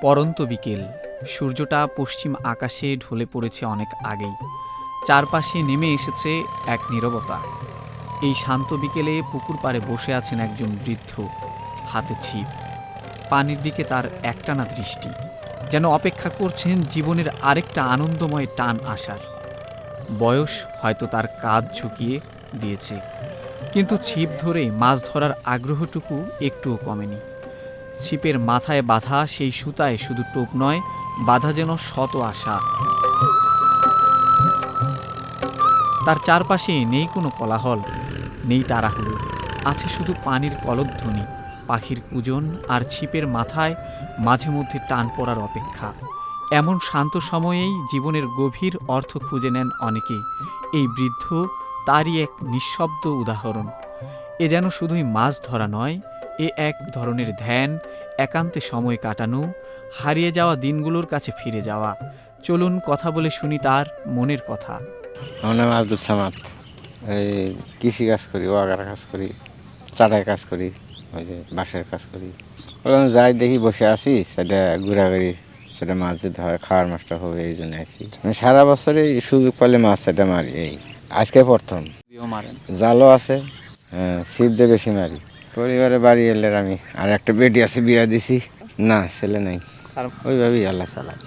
পরন্ত বিকেল, সূর্যটা পশ্চিম আকাশে ঢলে পড়েছে অনেক আগেই। চারপাশে নেমে এসেছে এক নীরবতা। এই শান্ত বিকেলে পুকুর পাড়ে বসে আছেন একজন বৃদ্ধ, হাতে ছিপ। পানির দিকে তার একটানা দৃষ্টি, যেন অপেক্ষা করছেন জীবনের আরেকটা আনন্দময় টান আসার। বয়স হয়তো তার কাঁধ ঝুঁকিয়ে দিয়েছে, কিন্তু ছিপ ধরে মাছ ধরার আগ্রহটুকু একটুও কমেনি। ছিপের মাথায় বাঁধা সেই সুতায় শুধু টোপ নয়, বাঁধা যেন শত আশা। তার চারপাশে নেই কোনো কোলাহল, নেই তাড়াহুড়ো, আছে শুধু পানির কলধ্বনি, পাখির কুজন আর ছিপের মাথায় মাঝে মধ্যে টান পড়ার অপেক্ষা। এমন শান্ত সময়েই জীবনের গভীর অর্থ খুঁজে নেন অনেকে। এই বৃদ্ধ তারই এক নিঃশব্দ উদাহরণ। এ যেন শুধুই মাছ ধরা নয়, এ এক ধরনের ধ্যান, একান্তে সময় কাটানো, হারিয়ে যাওয়া দিনগুলোর কাছে ফিরে যাওয়া। চলুন কথা বলে শুনি তার মনের কথা। আমার নাম আব্দুল সামাদ। এই কৃষি কাজ করি, ওয়াগার কাজ করি, চাটাই কাজ করি, ওই যে বাঁশের কাজ করি। বললাম যাই দেখি বসে আছি, সেটা ঘোরাঘুরি, সেটা মাছ যদি হয় খাওয়ার মাছটা হবে, এই জন্য আছি। আমি সারা বছরই সুযোগ পেলে মাছ সেটা মারি। এই আজকে প্রথম জালও আছে, ছিপ দিয়ে বেশি মারি। পরিবারে বাড়ি এলে আমি আর একটা বেটি আছে, বিয়া দিছি। না ছেলে নাই, ওইভাবেই আল্লাহ চালায়।